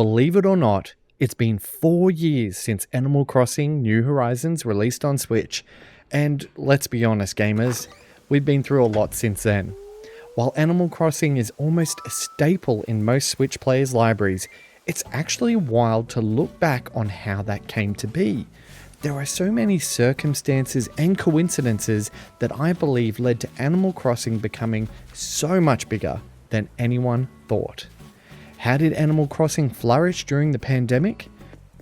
Believe it or not, it's been 4 years since Animal Crossing New Horizons released on Switch, and let's be honest gamers, we've been through a lot since then. While Animal Crossing is almost a staple in most Switch players' libraries, it's actually wild to look back on how that came to be. There are so many circumstances and coincidences that I believe led to Animal Crossing becoming so much bigger than anyone thought. How did Animal Crossing flourish during the pandemic?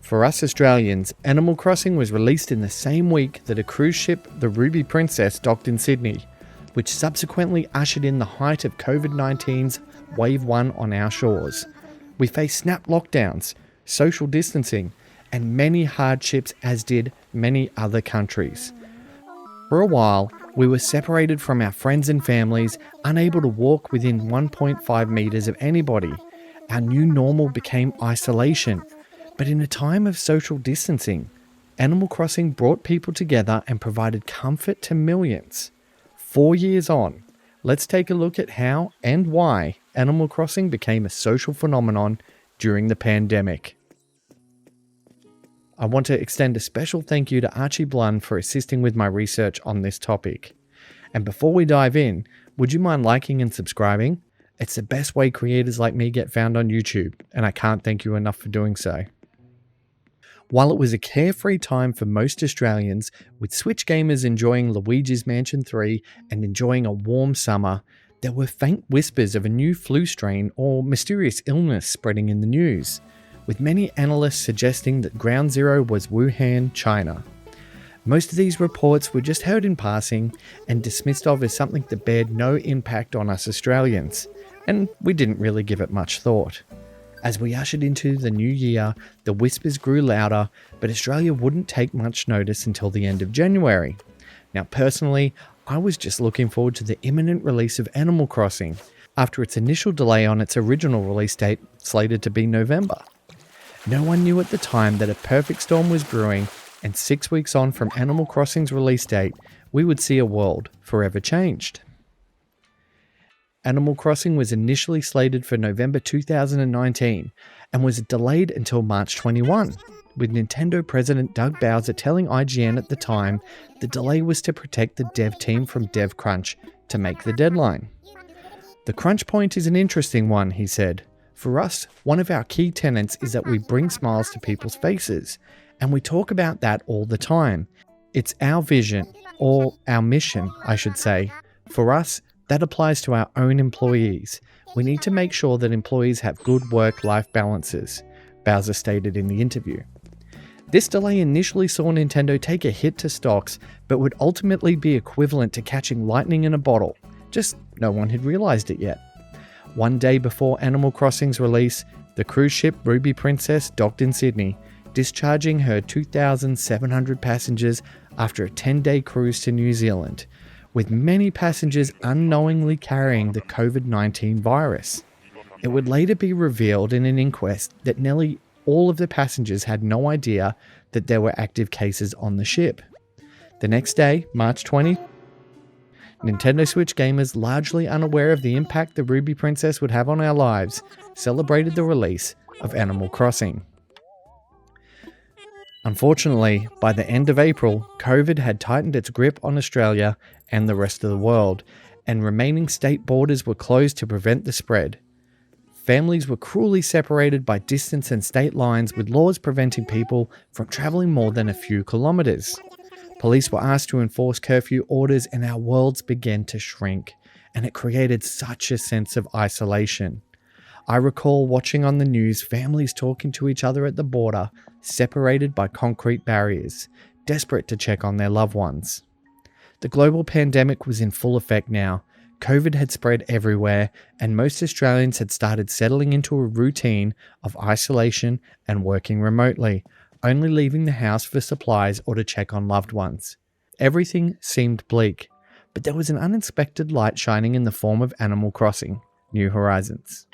For us Australians, Animal Crossing was released in the same week that a cruise ship, the Ruby Princess, docked in Sydney, which subsequently ushered in the height of COVID-19's Wave 1 on our shores. We faced snap lockdowns, social distancing, and many hardships, as did many other countries. For a while, we were separated from our friends and families, unable to walk within 1.5 meters of anybody. Our new normal became isolation. But in a time of social distancing, Animal Crossing brought people together and provided comfort to millions. 4 years on, let's take a look at how and why Animal Crossing became a social phenomenon during the pandemic. I want to extend a special thank you to Archie Blund for assisting with my research on this topic. And before we dive in, would you mind liking and subscribing? It's the best way creators like me get found on YouTube, and I can't thank you enough for doing so. While it was a carefree time for most Australians, with Switch gamers enjoying Luigi's Mansion 3 and enjoying a warm summer, there were faint whispers of a new flu strain or mysterious illness spreading in the news, with many analysts suggesting that Ground Zero was Wuhan, China. Most of these reports were just heard in passing and dismissed of as something that bared no impact on us Australians, and we didn't really give it much thought. As we ushered into the new year, the whispers grew louder, but Australia wouldn't take much notice until the end of January. Now personally, I was just looking forward to the imminent release of Animal Crossing, after its initial delay on its original release date, slated to be November. No one knew at the time that a perfect storm was brewing, and 6 weeks on from Animal Crossing's release date, we would see a world forever changed. Animal Crossing was initially slated for November 2019 and was delayed until March 21, with Nintendo President Doug Bowser telling IGN at the time the delay was to protect the dev team from dev crunch to make the deadline. The crunch point is an interesting one, he said. For us, one of our key tenets is that we bring smiles to people's faces, and we talk about that all the time. It's our vision, or our mission, I should say. For us, that applies to our own employees. We need to make sure that employees have good work-life balances, Bowser stated in the interview. This delay initially saw Nintendo take a hit to stocks, but would ultimately be equivalent to catching lightning in a bottle. Just no one had realized it yet. One day before Animal Crossing's release, the cruise ship Ruby Princess docked in Sydney, discharging her 2,700 passengers after a 10-day cruise to New Zealand, with many passengers unknowingly carrying the COVID-19 virus. It would later be revealed in an inquest that nearly all of the passengers had no idea that there were active cases on the ship. The next day, March 20, Nintendo Switch gamers, largely unaware of the impact the Ruby Princess would have on our lives, celebrated the release of Animal Crossing. Unfortunately, by the end of April, COVID had tightened its grip on Australia and the rest of the world, and remaining state borders were closed to prevent the spread. Families were cruelly separated by distance and state lines, with laws preventing people from travelling more than a few kilometres. Police were asked to enforce curfew orders, and our worlds began to shrink, and it created such a sense of isolation. I recall watching on the news families talking to each other at the border, separated by concrete barriers, desperate to check on their loved ones. The global pandemic was in full effect now. COVID had spread everywhere, and most Australians had started settling into a routine of isolation and working remotely, only leaving the house for supplies or to check on loved ones. Everything seemed bleak, but there was an unexpected light shining in the form of Animal Crossing New Horizons.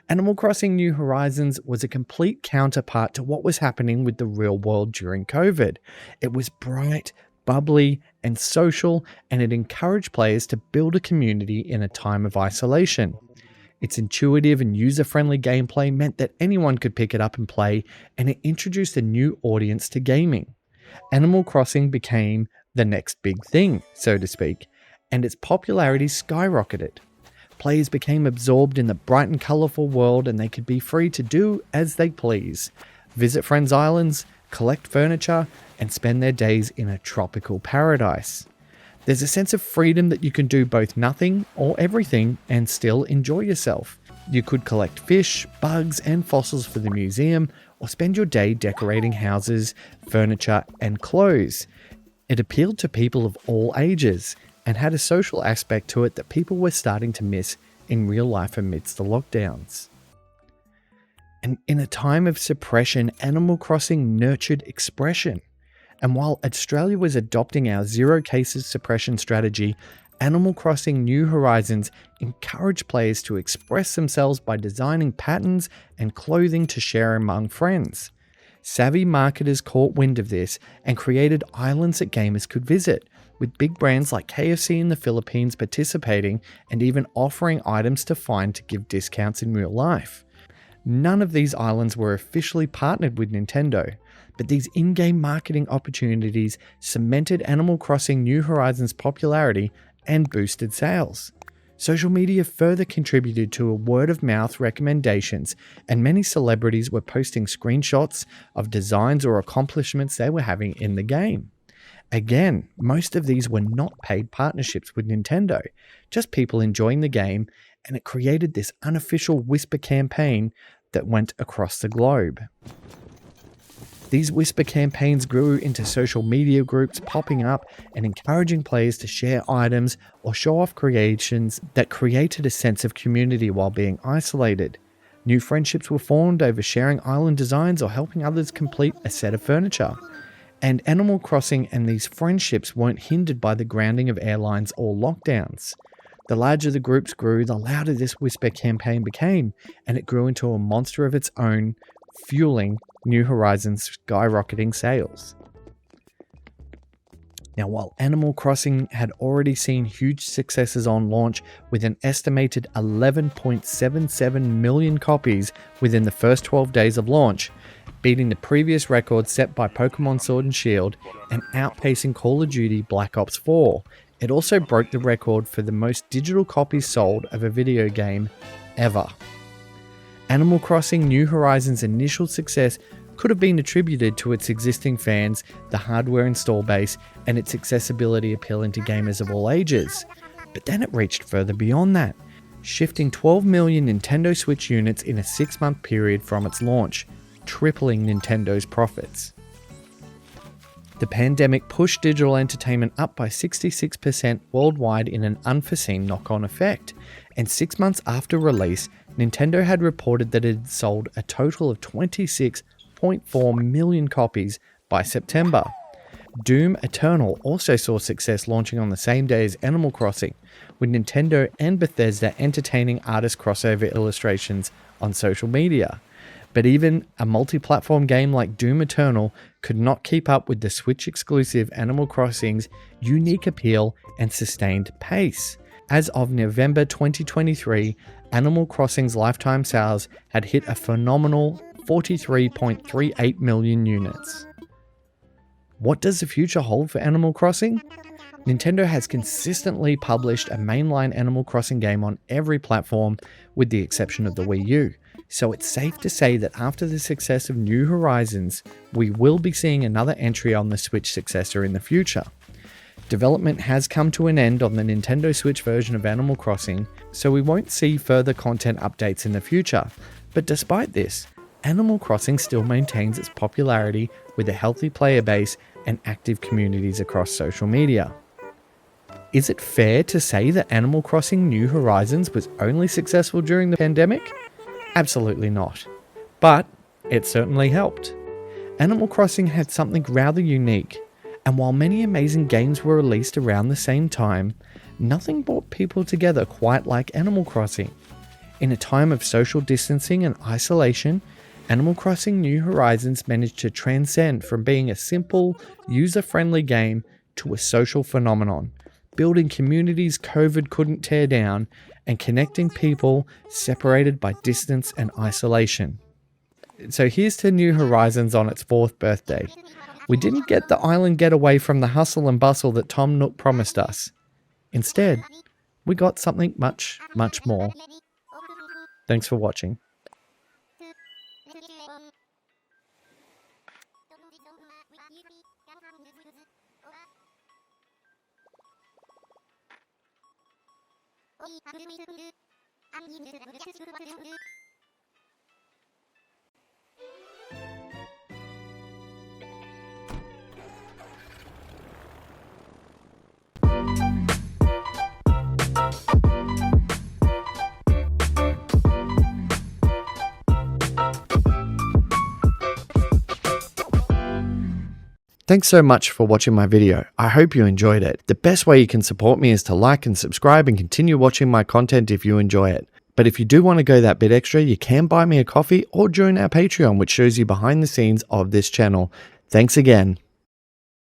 Animal Crossing New Horizons was a complete counterpart to what was happening with the real world during COVID. It was bright, bubbly, and social, and it encouraged players to build a community in a time of isolation. Its intuitive and user-friendly gameplay meant that anyone could pick it up and play, and it introduced a new audience to gaming. Animal Crossing became the next big thing, so to speak, and its popularity skyrocketed. Players became absorbed in the bright and colourful world, and they could be free to do as they please. Visit friends' islands, collect furniture, and spend their days in a tropical paradise. There's a sense of freedom that you can do both nothing or everything and still enjoy yourself. You could collect fish, bugs, and fossils for the museum, or spend your day decorating houses, furniture, and clothes. It appealed to people of all ages and had a social aspect to it that people were starting to miss in real life amidst the lockdowns. And in a time of suppression, Animal Crossing nurtured expression. And while Australia was adopting our zero cases suppression strategy, Animal Crossing New Horizons encouraged players to express themselves by designing patterns and clothing to share among friends. Savvy marketers caught wind of this and created islands that gamers could visit, with big brands like KFC in the Philippines participating and even offering items to find to give discounts in real life. None of these islands were officially partnered with Nintendo, but these in-game marketing opportunities cemented Animal Crossing New Horizons' popularity and boosted sales. Social media further contributed to word-of-mouth recommendations, and many celebrities were posting screenshots of designs or accomplishments they were having in the game. Again, most of these were not paid partnerships with Nintendo, just people enjoying the game, and it created this unofficial whisper campaign that went across the globe. These whisper campaigns grew into social media groups popping up and encouraging players to share items or show off creations that created a sense of community while being isolated. New friendships were formed over sharing island designs or helping others complete a set of furniture. And Animal Crossing and these friendships weren't hindered by the grounding of airlines or lockdowns. The larger the groups grew, the louder this whisper campaign became, and it grew into a monster of its own, fueling New Horizons' skyrocketing sales. Now, while Animal Crossing had already seen huge successes on launch with an estimated 11.77 million copies within the first 12 days of launch, beating the previous record set by Pokemon Sword and Shield and outpacing Call of Duty Black Ops 4, it also broke the record for the most digital copies sold of a video game ever. Animal Crossing New Horizons' initial success could have been attributed to its existing fans, the hardware install base, and its accessibility appealing to gamers of all ages. But then it reached further beyond that, shifting 12 million Nintendo Switch units in a 6-month period from its launch, tripling Nintendo's profits. The pandemic pushed digital entertainment up by 66% worldwide in an unforeseen knock-on effect, and 6 months after release, Nintendo had reported that it had sold a total of 26.4 million copies by September. Doom Eternal also saw success launching on the same day as Animal Crossing, with Nintendo and Bethesda entertaining artist crossover illustrations on social media. But even a multi-platform game like Doom Eternal could not keep up with the Switch-exclusive Animal Crossing's unique appeal and sustained pace. As of November 2023, Animal Crossing's lifetime sales had hit a phenomenal 43.38 million units. What does the future hold for Animal Crossing? Nintendo has consistently published a mainline Animal Crossing game on every platform, with the exception of the Wii U. So it's safe to say that after the success of New Horizons, we will be seeing another entry on the Switch successor in the future. Development has come to an end on the Nintendo Switch version of Animal Crossing, so we won't see further content updates in the future. But despite this, Animal Crossing still maintains its popularity with a healthy player base and active communities across social media. Is it fair to say that Animal Crossing New Horizons was only successful during the pandemic? Absolutely not. But it certainly helped. Animal Crossing had something rather unique, and while many amazing games were released around the same time, nothing brought people together quite like Animal Crossing. In a time of social distancing and isolation, Animal Crossing New Horizons managed to transcend from being a simple, user-friendly game to a social phenomenon, building communities COVID couldn't tear down, and connecting people separated by distance and isolation. So here's to New Horizons on its 4th birthday. We didn't get the island getaway from the hustle and bustle that Tom Nook promised us. Instead, we got something much, much more. Thanks for watching. Thanks so much for watching my video. I hope you enjoyed it. The best way you can support me is to like and subscribe and continue watching my content if you enjoy it. But if you do want to go that bit extra, you can buy me a coffee or join our Patreon, which shows you behind the scenes of this channel. Thanks again.